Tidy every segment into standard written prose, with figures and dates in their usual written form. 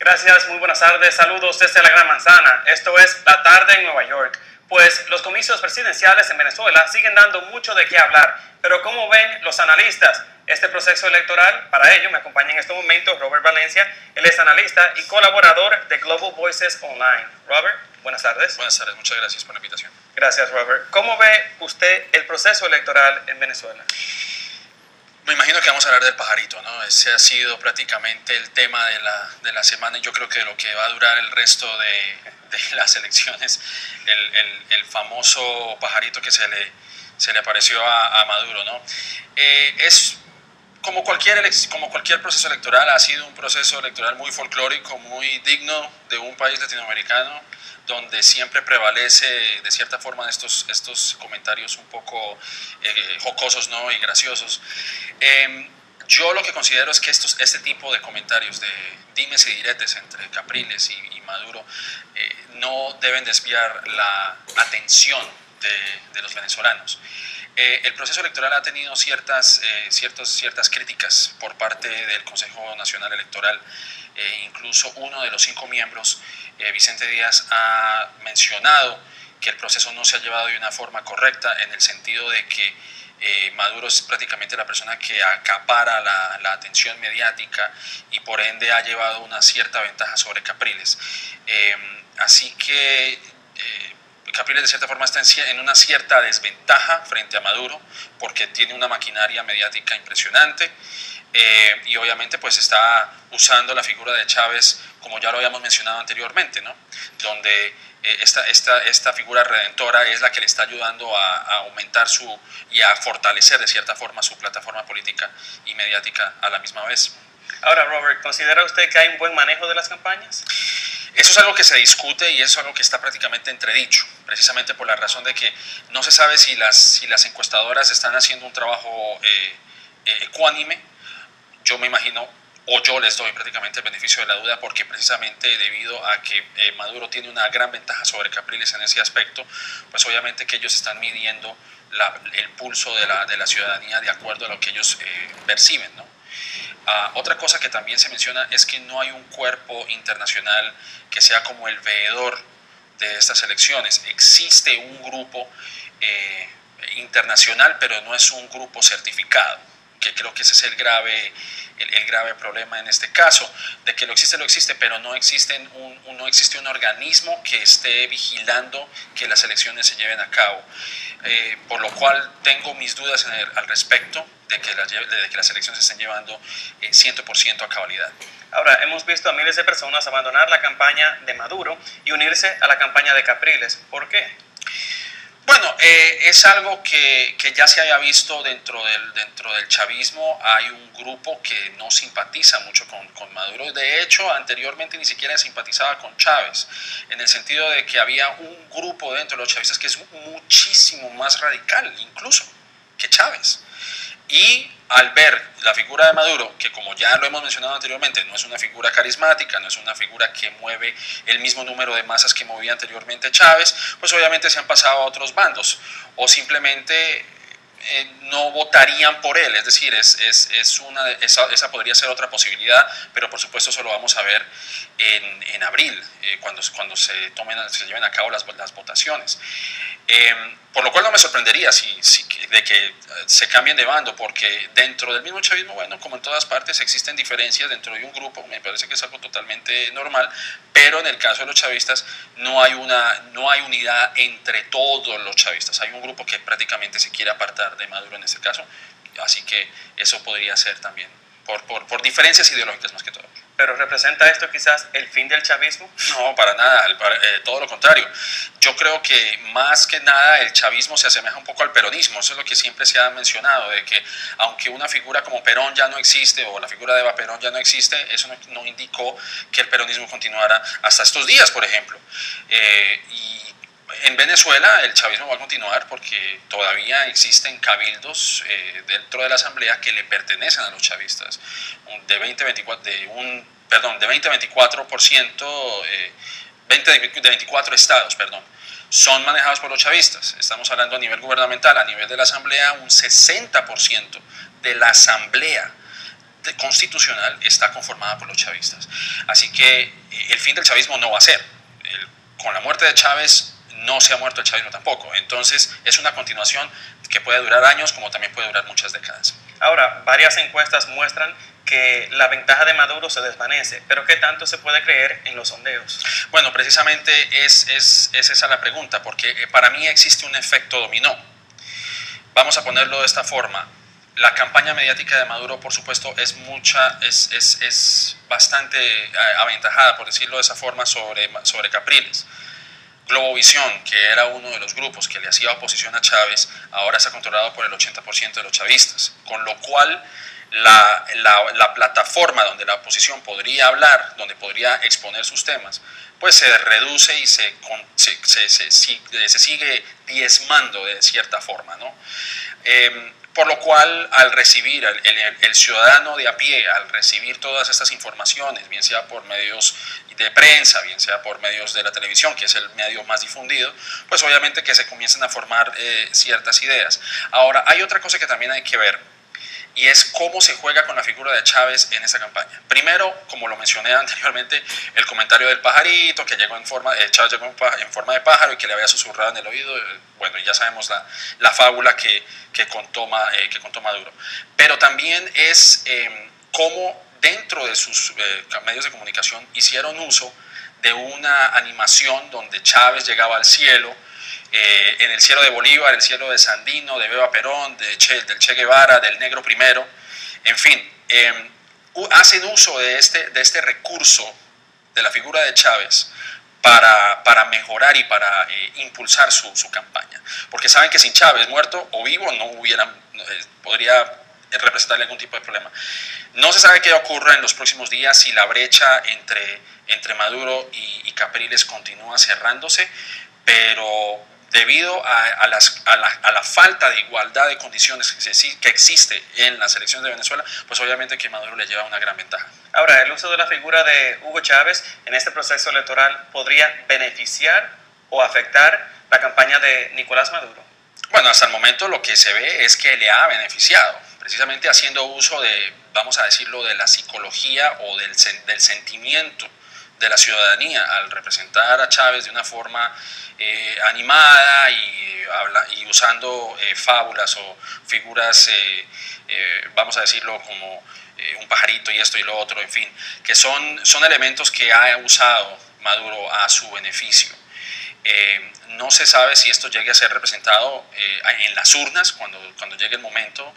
Gracias, muy buenas tardes. Saludos desde la Gran Manzana. Esto es La Tarde en Nueva York. Pues los comicios presidenciales en Venezuela siguen dando mucho de qué hablar. Pero ¿cómo ven los analistas este proceso electoral? Para ello me acompaña en este momento Robert Valencia. Él es analista y colaborador de Global Voices Online. Robert, buenas tardes. Buenas tardes, muchas gracias por la invitación. Gracias, Robert. ¿Cómo ve usted el proceso electoral en Venezuela? Me imagino que vamos a hablar del pajarito, ¿no? Ese ha sido prácticamente el tema de la semana y yo creo que lo que va a durar el resto de las elecciones, el famoso pajarito que se le apareció a Maduro, ¿no? Es como cualquier proceso electoral, ha sido un proceso electoral muy folclórico, muy digno de un país latinoamericano, donde siempre prevalece de cierta forma estos comentarios un poco jocosos, ¿no? Y graciosos. Yo lo que considero es que este tipo de comentarios de dimes y diretes entre Capriles y Maduro no deben desviar la atención de los venezolanos. El proceso electoral ha tenido ciertas críticas por parte del Consejo Nacional Electoral. Incluso uno de los 5 miembros, Vicente Díaz, ha mencionado que el proceso no se ha llevado de una forma correcta, en el sentido de que Maduro es prácticamente la persona que acapara la atención mediática y por ende ha llevado una cierta ventaja sobre Capriles. Así que Capriles de cierta forma está en una cierta desventaja frente a Maduro porque tiene una maquinaria mediática impresionante. Y obviamente pues está usando la figura de Chávez, como ya lo habíamos mencionado anteriormente, ¿no? Donde esta figura redentora es la que le está ayudando a aumentar y a fortalecer de cierta forma su plataforma política y mediática a la misma vez. Ahora, Robert, ¿considera usted que hay un buen manejo de las campañas? Eso es algo que se discute y eso es algo que está prácticamente entredicho, precisamente por la razón de que no se sabe si las encuestadoras están haciendo un trabajo ecuánime. Yo me imagino, o yo les doy prácticamente el beneficio de la duda, porque precisamente debido a que Maduro tiene una gran ventaja sobre Capriles en ese aspecto, pues obviamente que ellos están midiendo el pulso de la ciudadanía de acuerdo a lo que ellos perciben, ¿no? Otra cosa que también se menciona es que no hay un cuerpo internacional que sea como el veedor de estas elecciones. Existe un grupo internacional, pero no es un grupo certificado, que creo que ese es el grave problema en este caso, de que lo existe, pero no existe un organismo que esté vigilando que las elecciones se lleven a cabo. Por lo cual tengo mis dudas al respecto de que las elecciones se estén llevando 100% a cabalidad. Ahora, hemos visto a miles de personas abandonar la campaña de Maduro y unirse a la campaña de Capriles. ¿Por qué? Bueno, es algo que ya se había visto dentro del chavismo. Hay un grupo que no simpatiza mucho con Maduro. De hecho, anteriormente ni siquiera simpatizaba con Chávez, en el sentido de que había un grupo dentro de los chavistas que es muchísimo más radical, incluso, que Chávez. Y al ver la figura de Maduro, que como ya lo hemos mencionado anteriormente, no es una figura carismática, no es una figura que mueve el mismo número de masas que movía anteriormente Chávez, pues obviamente se han pasado a otros bandos o simplemente no votarían por él. Es decir, esa podría ser otra posibilidad, pero por supuesto eso lo vamos a ver en abril, cuando se lleven a cabo las votaciones. Por lo cual no me sorprendería de que se cambien de bando, porque dentro del mismo chavismo, bueno, como en todas partes existen diferencias dentro de un grupo, me parece que es algo totalmente normal, pero en el caso de los chavistas no hay unidad entre todos los chavistas. Hay un grupo que prácticamente se quiere apartar de Maduro en este caso, así que eso podría ser también por diferencias ideológicas más que todo. ¿Pero representa esto quizás el fin del chavismo? No, para nada, todo lo contrario. Yo creo que más que nada el chavismo se asemeja un poco al peronismo. Eso es lo que siempre se ha mencionado, de que aunque una figura como Perón ya no existe o la figura de Eva Perón ya no existe, eso no indicó que el peronismo continuara hasta estos días, por ejemplo. Y en Venezuela el chavismo va a continuar porque todavía existen cabildos dentro de la asamblea que le pertenecen a los chavistas, de 24 estados, son manejados por los chavistas. Estamos hablando a nivel gubernamental, a nivel de la asamblea, un 60% de la asamblea constitucional está conformada por los chavistas. Así que el fin del chavismo no va a ser. Con la muerte de Chávez no se ha muerto el chavismo tampoco. Entonces es una continuación que puede durar años como también puede durar muchas décadas. Ahora, varias encuestas muestran que la ventaja de Maduro se desvanece, pero ¿qué tanto se puede creer en los sondeos? Bueno, precisamente es esa la pregunta, porque para mí existe un efecto dominó. Vamos a ponerlo de esta forma. La campaña mediática de Maduro, por supuesto, es bastante aventajada, por decirlo de esa forma, sobre Capriles. Globovisión, que era uno de los grupos que le hacía oposición a Chávez, ahora está controlado por el 80% de los chavistas, con lo cual la plataforma donde la oposición podría hablar, donde podría exponer sus temas, pues se reduce y se sigue diezmando de cierta forma, ¿no? Por lo cual, al recibir, el ciudadano de a pie, al recibir todas estas informaciones, bien sea por medios de prensa, bien sea por medios de la televisión, que es el medio más difundido, pues obviamente que se comienzan a formar ciertas ideas. Ahora, hay otra cosa que también hay que ver, y es cómo se juega con la figura de Chávez en esa campaña. Primero, como lo mencioné anteriormente, el comentario del pajarito, que llegó Chávez llegó en forma de pájaro y que le había susurrado en el oído. Bueno, ya sabemos la fábula que contó Maduro. Pero también es cómo dentro de sus medios de comunicación hicieron uso de una animación donde Chávez llegaba al cielo, en el cielo de Bolívar, el cielo de Sandino, de Beba Perón, del Che Guevara, del Negro Primero, en fin, hacen uso de este recurso de la figura de Chávez para mejorar y para impulsar su campaña, porque saben que sin Chávez, muerto o vivo, podría representarle algún tipo de problema. No se sabe qué ocurra en los próximos días, si la brecha entre Maduro y Capriles continúa cerrándose, pero debido a la falta de igualdad de condiciones que existe en las elecciones de Venezuela, pues obviamente que Maduro le lleva una gran ventaja. Ahora, el uso de la figura de Hugo Chávez en este proceso electoral podría beneficiar o afectar la campaña de Nicolás Maduro. Bueno, hasta el momento lo que se ve es que le ha beneficiado, precisamente haciendo uso de, vamos a decirlo, de la psicología o del sentimiento de la ciudadanía al representar a Chávez de una forma animada y usando fábulas o figuras, vamos a decirlo, como un pajarito y esto y lo otro, en fin, que son elementos que ha usado Maduro a su beneficio. No se sabe si esto llegue a ser representado en las urnas cuando llegue el momento,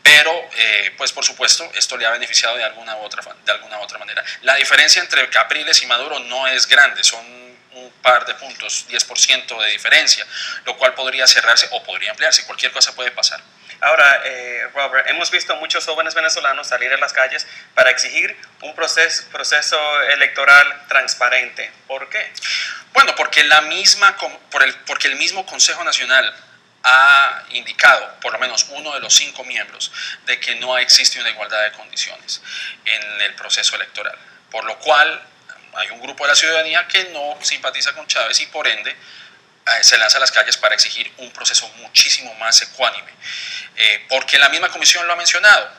pero pues por supuesto esto le ha beneficiado de alguna u otra manera. La diferencia entre Capriles y Maduro no es grande, son un par de puntos, 10% de diferencia, lo cual podría cerrarse o podría ampliarse, cualquier cosa puede pasar. Ahora, Robert, hemos visto muchos jóvenes venezolanos salir a las calles para exigir un proceso electoral transparente. ¿Por qué? Bueno, porque el mismo Consejo Nacional ha indicado, por lo menos uno de los 5 miembros, de que no existe una igualdad de condiciones en el proceso electoral, por lo cual hay un grupo de la ciudadanía que no simpatiza con Chávez y por ende se lanza a las calles para exigir un proceso muchísimo más ecuánime, porque la misma comisión lo ha mencionado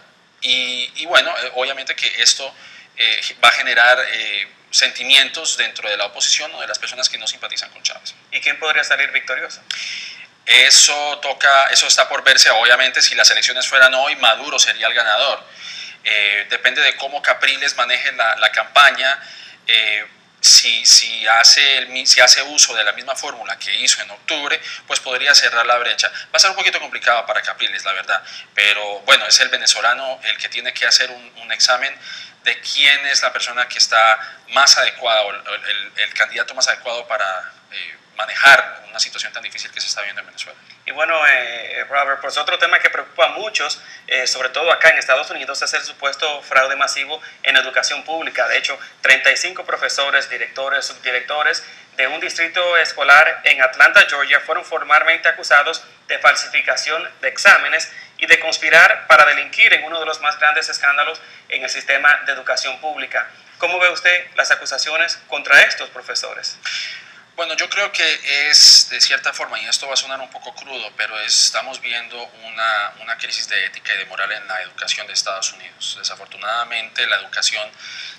y bueno, obviamente que esto va a generar sentimientos dentro de la oposición o de las personas que no simpatizan con Chávez. ¿Y quién podría salir victorioso? Eso está por verse. Obviamente, si las elecciones fueran hoy, Maduro sería el ganador. Depende de cómo Capriles maneje la campaña. Si hace uso de la misma fórmula que hizo en octubre, pues podría cerrar la brecha. Va a ser un poquito complicado para Capriles, la verdad, pero bueno, es el venezolano el que tiene que hacer un examen de quién es la persona que está más adecuada, o el candidato más adecuado para manejar una situación tan difícil que se está viendo en Venezuela. Y bueno, Robert, pues otro tema que preocupa a muchos, sobre todo acá en Estados Unidos, es el supuesto fraude masivo en educación pública. De hecho, 35 profesores, directores, subdirectores de un distrito escolar en Atlanta, Georgia, fueron formalmente acusados de falsificación de exámenes y de conspirar para delinquir en uno de los más grandes escándalos en el sistema de educación pública. ¿Cómo ve usted las acusaciones contra estos profesores? Bueno, yo creo que es de cierta forma, y esto va a sonar un poco crudo, pero estamos viendo una crisis de ética y de moral en la educación de Estados Unidos. Desafortunadamente, la educación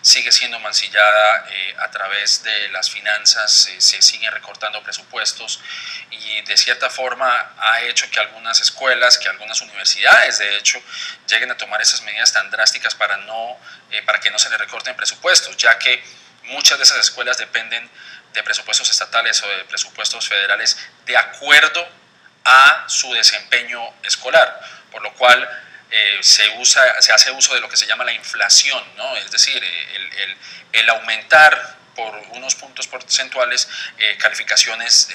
sigue siendo mancillada a través de las finanzas, se siguen recortando presupuestos y de cierta forma ha hecho que algunas escuelas, que algunas universidades, de hecho, lleguen a tomar esas medidas tan drásticas para que no se les recorten presupuestos, ya que muchas de esas escuelas dependen de presupuestos estatales o de presupuestos federales de acuerdo a su desempeño escolar, por lo cual se hace uso de lo que se llama la inflación, ¿no? Es decir, el aumentar por unos puntos porcentuales calificaciones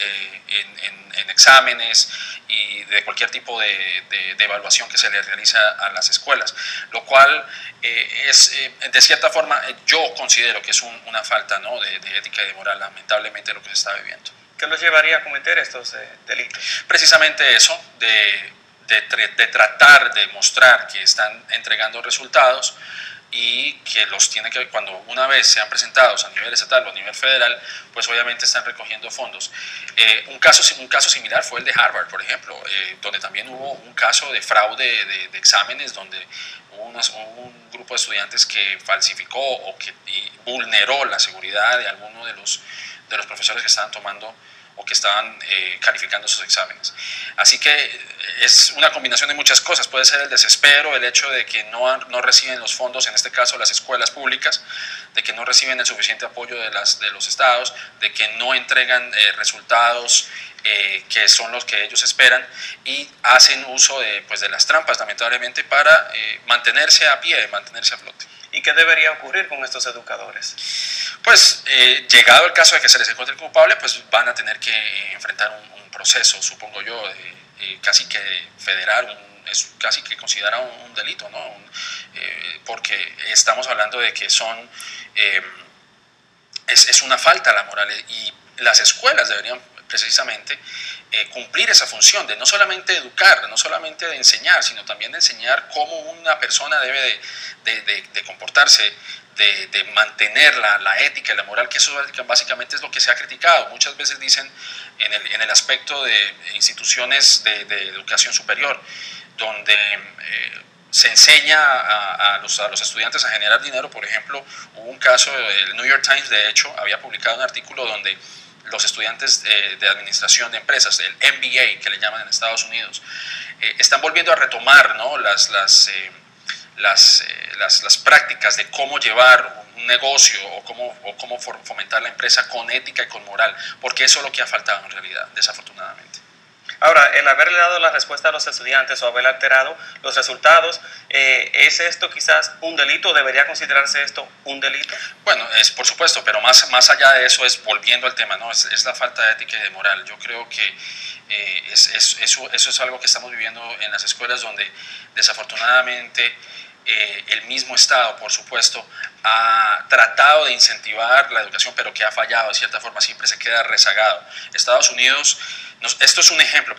en exámenes y de cualquier tipo de evaluación que se le realiza a las escuelas, lo cual de cierta forma yo considero que es una falta, ¿no?, de ética y de moral, lamentablemente, lo que se está viviendo. ¿Qué los llevaría a cometer estos delitos? Precisamente eso, de tratar de mostrar que están entregando resultados y que los tiene que, cuando una vez sean presentados a nivel estatal o a nivel federal, pues obviamente están recogiendo fondos. Un caso similar fue el de Harvard, por ejemplo, donde también hubo un caso de fraude de exámenes, donde hubo un grupo de estudiantes que falsificó o que vulneró la seguridad de alguno de los profesores que estaban tomando o que estaban calificando sus exámenes. Así que es una combinación de muchas cosas. Puede ser el desespero, el hecho de que no reciben los fondos, en este caso las escuelas públicas, de que no reciben el suficiente apoyo de los estados, de que no entregan resultados que son los que ellos esperan y hacen uso de las trampas, lamentablemente, para mantenerse a pie, mantenerse a flote. ¿Y qué debería ocurrir con estos educadores? Pues llegado el caso de que se les encuentre culpable, pues van a tener que enfrentar un proceso, supongo yo, casi que federal, es casi que considerado un delito, ¿no? Porque estamos hablando de que es una falta a la moral y las escuelas deberían precisamente cumplir esa función de no solamente educar, no solamente de enseñar, sino también de enseñar cómo una persona debe de comportarse, de mantener la ética y la moral, que eso básicamente es lo que se ha criticado. Muchas veces dicen en el aspecto de instituciones de educación superior, donde se enseña a los estudiantes a generar dinero. Por ejemplo, hubo un caso, el New York Times de hecho había publicado un artículo donde los estudiantes de administración de empresas, el MBA que le llaman en Estados Unidos, están volviendo a retomar, ¿no?, las prácticas de cómo llevar un negocio o cómo fomentar la empresa con ética y con moral, porque eso es lo que ha faltado en realidad, desafortunadamente. Ahora, el haberle dado la respuesta a los estudiantes o haber alterado los resultados, ¿es esto quizás un delito? ¿Debería considerarse esto un delito? Bueno, por supuesto, pero más allá de eso es, volviendo al tema, ¿no?, es la falta de ética y de moral. Yo creo que eso es algo que estamos viviendo en las escuelas, donde desafortunadamente el mismo Estado, por supuesto, ha tratado de incentivar la educación, pero que ha fallado de cierta forma, siempre se queda rezagado. Estados Unidos, esto es un ejemplo,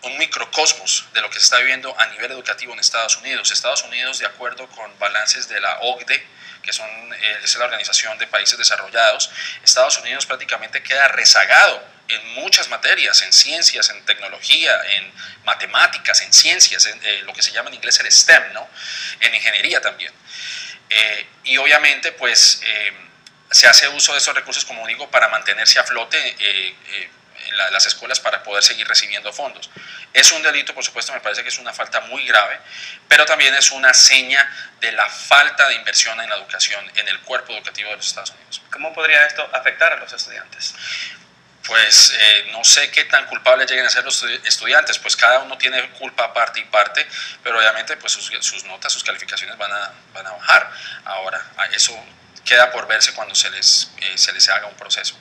un microcosmos de lo que se está viviendo a nivel educativo en Estados Unidos. Estados Unidos, de acuerdo con balances de la OCDE, que es la Organización de Países Desarrollados, Estados Unidos prácticamente queda rezagado en muchas materias, en ciencias, en tecnología, en matemáticas, en ciencias, en lo que se llama en inglés el STEM, ¿no?, en ingeniería también. Y obviamente pues se hace uso de esos recursos, como digo, para mantenerse a flote en las escuelas, para poder seguir recibiendo fondos. Es un delito, por supuesto, me parece que es una falta muy grave, pero también es una seña de la falta de inversión en la educación, en el cuerpo educativo de los Estados Unidos. ¿Cómo podría esto afectar a los estudiantes? Pues no sé qué tan culpables lleguen a ser los estudiantes, pues cada uno tiene culpa parte y parte, pero obviamente pues sus notas, sus calificaciones van a bajar. Ahora, eso queda por verse cuando se les haga un proceso.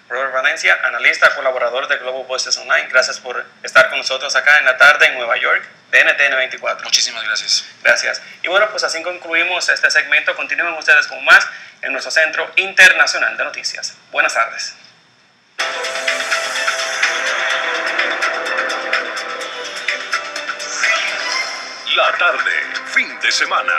Robert Valencia, analista, colaborador de Global Voices Online, gracias por estar con nosotros acá en la tarde en Nueva York, de NTN 24. Muchísimas gracias. Gracias. Y bueno, pues así concluimos este segmento. Continúen ustedes con más en nuestro Centro Internacional de Noticias. Buenas tardes. La tarde, fin de semana.